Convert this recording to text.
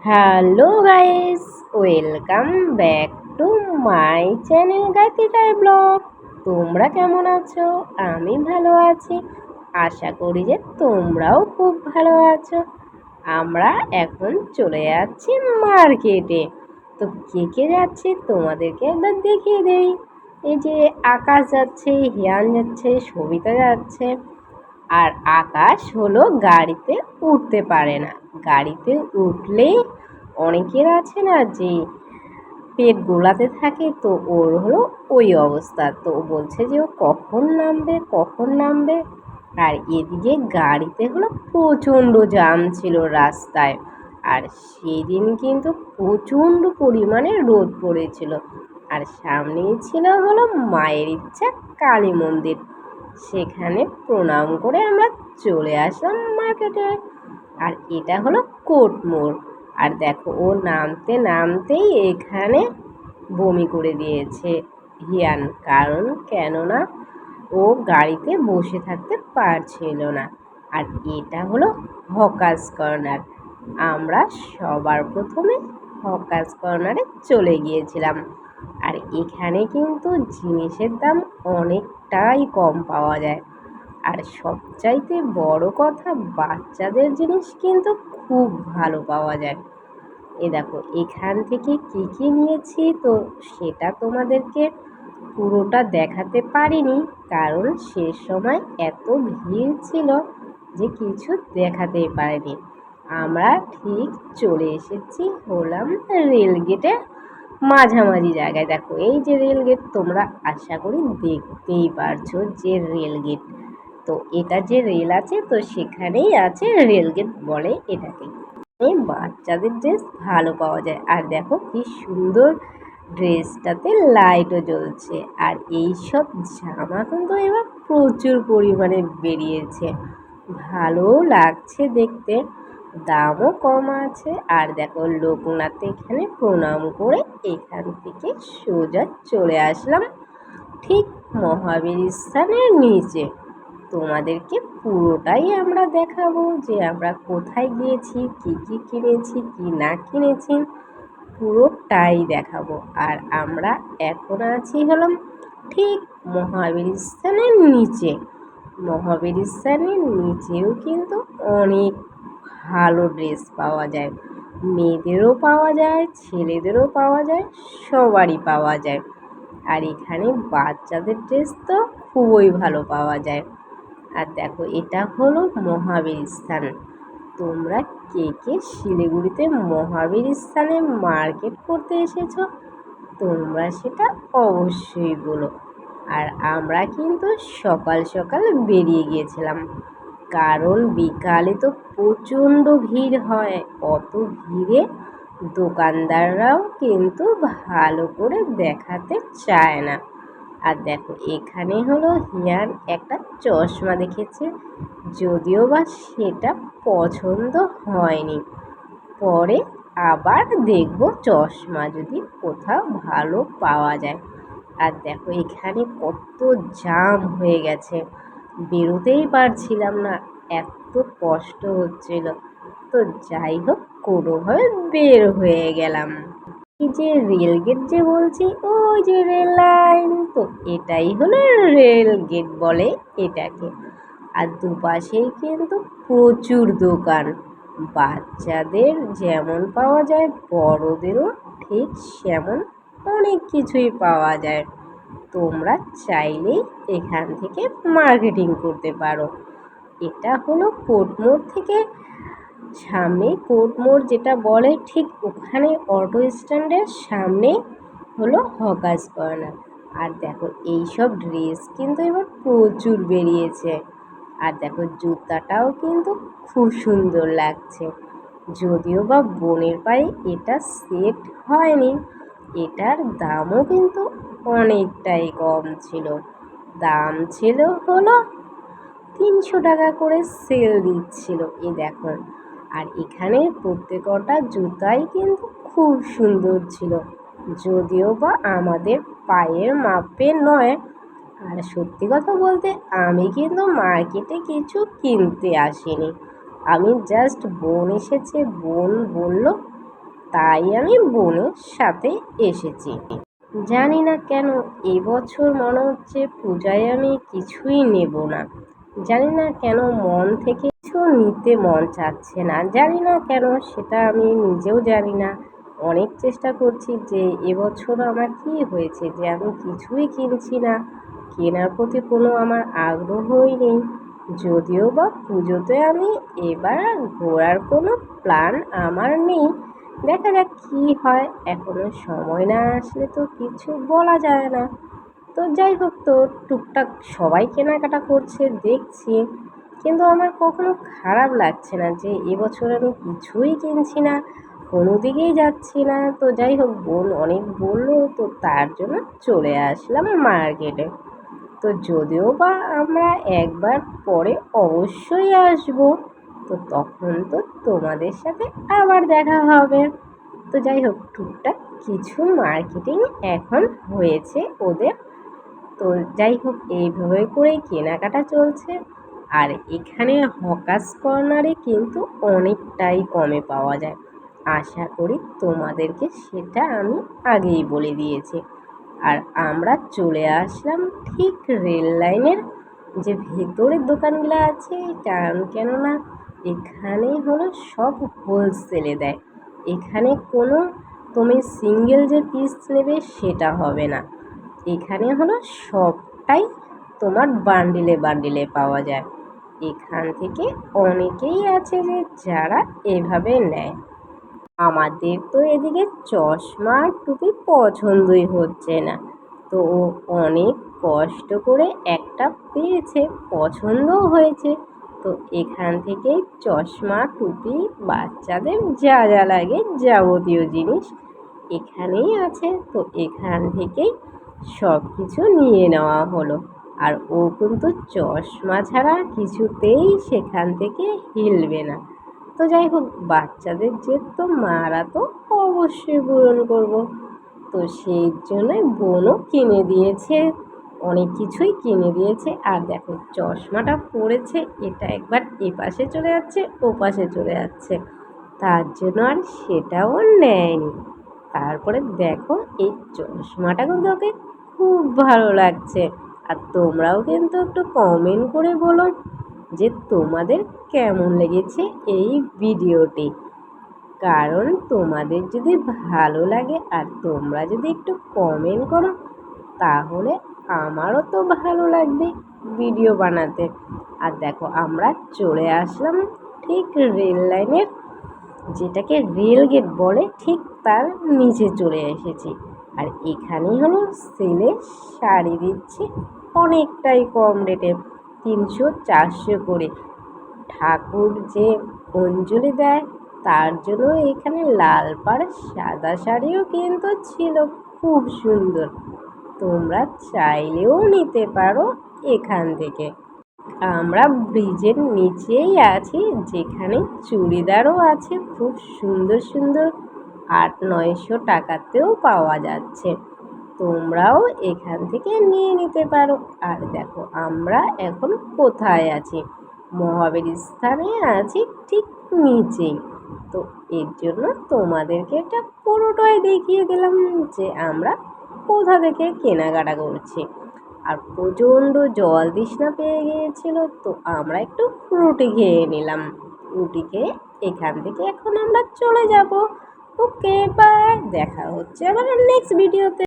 Hello guys, welcome back to my channel Gayatri blog. তোমরা কেমন আছো? আমি ভালো আছি। আশা করি যে তোমরাও খুব ভালো আছো। আমরা এখন চলে যাচ্ছি মার্কেটে। তো কে কে যাচ্ছে তোমাদেরকে একবার দেখিয়ে দেই। এই যে আকাশ যাচ্ছে, হিয়ান যাচ্ছে, সবিতা যাচ্ছে। আর আকাশ হলো গাড়িতে উঠতে পারে না। গাড়িতে উঠলেই অনেকের আছে না যে পেট গোলাতে থাকে, তো ওর হলো ওই অবস্থা। তো বলছে যে ও কখন নামবে কখন নামবে। আর এদিকে গাড়িতে হলো প্রচণ্ড জ্যাম ছিল রাস্তায়। আর সেদিন কিন্তু প্রচণ্ড পরিমাণে রোদ পড়েছিল। আর সামনেই ছিল হলো মায়ের ইচ্ছা কালী মন্দির। সেখানে প্রণাম করে আমরা চলে আসলাম মার্কেটে। আর এটা হলো কোট মোড়। আর দেখো ও নামতে নামতেই এখানে বমি করে দিয়েছে হিয়ান, কারণ কেননা ও গাড়িতে বসে থাকতে পারছিল না। আর এটা হলো হকার্স কর্নার। আমরা সবার প্রথমে হকার্স কর্নারে চলে গিয়েছিলাম। আর এখানে কিন্তু জিনিসের দাম অনেকটাই কম পাওয়া যায়। আর সবচাইতে বড় কথা, বাচ্চাদের জিনিস কিন্তু খুব ভালো পাওয়া যায়। এ দেখো এখান থেকে কী কী নিয়েছি, তো সেটা তোমাদেরকে পুরোটা দেখাতে পারিনি, কারণ সে সময় এত ভিড় ছিল যে কিছু দেখাতেই পারিনি। আমরা ঠিক চলে এসেছি হলাম রেলগেটের মাঝামাঝি জায়গায়। দেখো এই যে রেলগেট, তোমরা আশা করি দেখতেই পারছো যে রেলগেট। তো এটা যে রেল আছে, তো সেখানেই আছে রেলগেট বলে এটাকে। এই বাচ্চাদের ড্রেস ভালো পাওয়া যায়। আর দেখো কি সুন্দর ড্রেসটাতে লাইটও জ্বলছে। আর এই সব জামা কিন্তু এবার প্রচুর পরিমাণে বেরিয়েছে, ভালো লাগছে দেখতে, দামও কম আছে। আর দেখো লোকনাথ এখানে প্রণাম করে এখান থেকে সোজা চলে আসলাম ঠিক মহাবীর স্থানের নিচে। তোমাদেরকে পুরোটাই আমরা দেখাবো যে আমরা কোথায় গিয়েছি, কি কি কিনেছি, কি না কিনেছি, পুরোটাই দেখাবো। আর আমরা এখন আছি হলাম ঠিক মহাবীর স্থানের নিচে। মহাবীর স্থানের নিচেও কিন্তু অনেক ভালো ড্রেস পাওয়া যায়। মেয়েদেরও পাওয়া যায়, ছেলেদেরও পাওয়া যায়, সবারই পাওয়া যায়। আর এখানে বাচ্চাদের ড্রেস তো খুবই ভালো পাওয়া যায়। আর দেখো এটা হলো মহাবীর স্থান। তোমরা কে কে শিলিগুড়িতে মহাবীর স্থানে মার্কেট করতে এসেছো, তোমরা সেটা অবশ্যই বলো। আর আমরা কিন্তু সকাল সকাল বেরিয়ে গিয়েছিলাম, কারণ বিকালে তো প্রচণ্ড ভিড় হয়। অত ভিড়ে দোকানদাররাও কিন্তু ভালো করে দেখাতে চায় না। আর দেখো এখানে হলো হিয়ার একটা চশমা দেখেছে, যদিও বা সেটা পছন্দ হয়নি। পরে আবার দেখবো চশমা যদি কোথাও ভালো পাওয়া যায়। আর দেখো এখানে কত জ্যাম হয়ে গেছে, বেরোতেই পারছিলাম না, এত কষ্ট হচ্ছিল। তো যাই হোক কোনোভাবে বের হয়ে গেলাম। এই যে রেলগেট যে বলছি, ওই যে রেল লাইন, তো এটাই হলো রেল গেট বলে এটাকে। আর দুপাশেই কিন্তু প্রচুর দোকান, বাচ্চাদের যেমন পাওয়া যায় বড়দেরও ঠিক সেমন অনেক কিছুই পাওয়া যায়। তোমরা চাইলেই এখান থেকে মার্কেটিং করতে পারো। এটা হলো কোর্ট মোড় থেকে সামনে, কোর্ট মোড় যেটা বলে ঠিক ওখানে অটো স্ট্যান্ডের সামনে হলো হকার্স কর্নার। আর দেখো এইসব ড্রেস কিন্তু এবার প্রচুর বেরিয়েছে। আর দেখো জুতাটাও কিন্তু খুব সুন্দর লাগছে, যদিও বা বোনের পায়ে এটা সেট হয়নি। এটার দামও কিন্তু অনেকটাই কম ছিল, দাম ছিল হলো 300 টাকা করে সেল দিচ্ছিল এই দেখো। আর এখানে প্রত্যেকটা জুতাই কিন্তু খুব সুন্দর ছিল, যদিও বা আমাদের পায়ের মাপে নয়। আর সত্যি কথা বলতে আমি কিন্তু মার্কেটে কিছু কিনতে আসিনি, আমি জাস্ট বোন এসেছে, বোন বলল তাই আমি বোনের সাথে এসেছি। জানি না কেন এবছর মনে হচ্ছে পূজায় আমি কিছুই নেব না। জানি না কেন মন থেকে কিছু নিতে মন চাচ্ছে না। জানি না কেন সেটা আমি নিজেও জানি না। অনেক চেষ্টা করছি যে এবছর আমার কী হয়েছে যে আমি কিছুই কিনছি না। কেনার প্রতি কোনো আমার আগ্রহই নেই। যদিও বা পুজোতে আমি এবার ঘোরার কোনো প্ল্যান আমার নেই। দেখা যাক কী হয়, এখনো সময় না আসলে তো কিছু বলা যায় না। তো যাই হোক, তো টুকটাক সবাই কেনাকাটা করছে দেখছি, কিন্তু আমার কখনো খারাপ লাগছে না যে এবছর আমি কিছুই কিনছি না, কোনো দিকেই যাচ্ছি না। তো যাই হোক, বোন অনেক বললো, তো তার জন্য চলে আসলাম মার্কেটে। তো যদিও বা আমরা একবার পরে অবশ্যই আসবো, তো তখন তো তোমাদের সাথে আবার দেখা হবে। তো যাই হোক, টুকটাক কিছু মার্কেটিং এখন হয়েছে ওদের। তো যাই হোক, এইভাবে করেই কেনাকাটা চলছে। আর এখানে হকার্স কর্নারে কিন্তু অনেকটাই কমে পাওয়া যায়। আশা করি তোমাদেরকে সেটা আমি আগেই বলে দিয়েছি। আর আমরা চলে আসলাম ঠিক রেল লাইনের যে ভেতরের দোকানগুলো আছে, কারণ কেননা এখানে হলো সব হোলসেলে দেয়। এখানে কোনো তুমি সিঙ্গেল যে পিস নেবে সেটা হবে না। এখানে হলো সবটাই তোমার বান্ডিলে বান্ডিলে পাওয়া যায়। এখান থেকে অনেকেই আছে যে যারা এভাবে নেয়। আমাদের তো এদিকে চশমা টুপি পছন্দই হচ্ছে না, তো ও অনেক কষ্ট করে একটা পেয়েছে, পছন্দও হয়েছে। তো এখান থেকেই চশমা টুপি বাচ্চাদের যা যা লাগে যাবতীয় জিনিস এখানেই আছে। তো এখান থেকেই সব কিছু নিয়ে নেওয়া হলো। আর ও কিন্তু চশমা ছাড়া কিছুতেই সেখান থেকে হিলবে না। তো যাই হোক, বাচ্চাদের জেদ তো মারা তো অবশ্যই পূরণ করব। তো সেই জন্যই বোনও কিনে দিয়েছে, অনেক কিছুই কিনে দিয়েছে। আর দেখো, চশমাটা পড়েছে, এটা একবার এ পাশে চলে যাচ্ছে, ও পাশে চলে যাচ্ছে, তার জন্য আর সেটাও নেয়নি। তারপরে দেখো, এই চশমাটা কিন্তু ওকে খুব ভালো লাগছে। আর তোমরাও কিন্তু একটু কমেন্ট করে বলো যে তোমাদের কেমন লেগেছে এই ভিডিওটি। কারণ তোমাদের যদি ভালো লাগে আর তোমরা যদি একটু কমেন্ট করো, তাহলে আমারও তো ভালো লাগবে ভিডিও বানাতে। আর দেখো, আমরা চলে আসলাম ঠিক রেল লাইনের, যেটাকে রেল গেট বলে, ঠিক তার নিচে চলে এসেছি। আর এখানেই হলো সেলে শাড়ি দিচ্ছে অনেকটাই কম রেটে, 300-400 করে। ঠাকুর যে অঞ্জলি দেয় তার জন্য এখানে লাল পাড় সাদা শাড়িও কিন্তু ছিল, খুব সুন্দর। তোমরা চাইলেও নিতে পারো এখান থেকে। আমরা ব্রিজের নিচেই আছি, যেখানে চুড়িদারও আছে খুব সুন্দর সুন্দর, 800-900 টাকাতেও পাওয়া যাচ্ছে। তোমরাও এখান থেকে নিয়ে নিতে পারো। আর দেখো, আমরা এখন কোথায় আছি, মহাবীর স্থানে আছি ঠিক নিচেই। তো এর জন্য তোমাদেরকে এটা পুরোটাই দেখিয়ে দিলাম যে আমরা কোথা থেকে কেনাকাটা করছি। আর প্রচণ্ড জল তৃষ্ণা পেয়ে গিয়েছিল, তো আমরা একটু রুটি খেয়ে নিলাম। রুটি খেয়ে এখান থেকে এখন আমরা চলে যাব। ওকে, বাই, দেখা হচ্ছে আবার নেক্সট ভিডিওতে।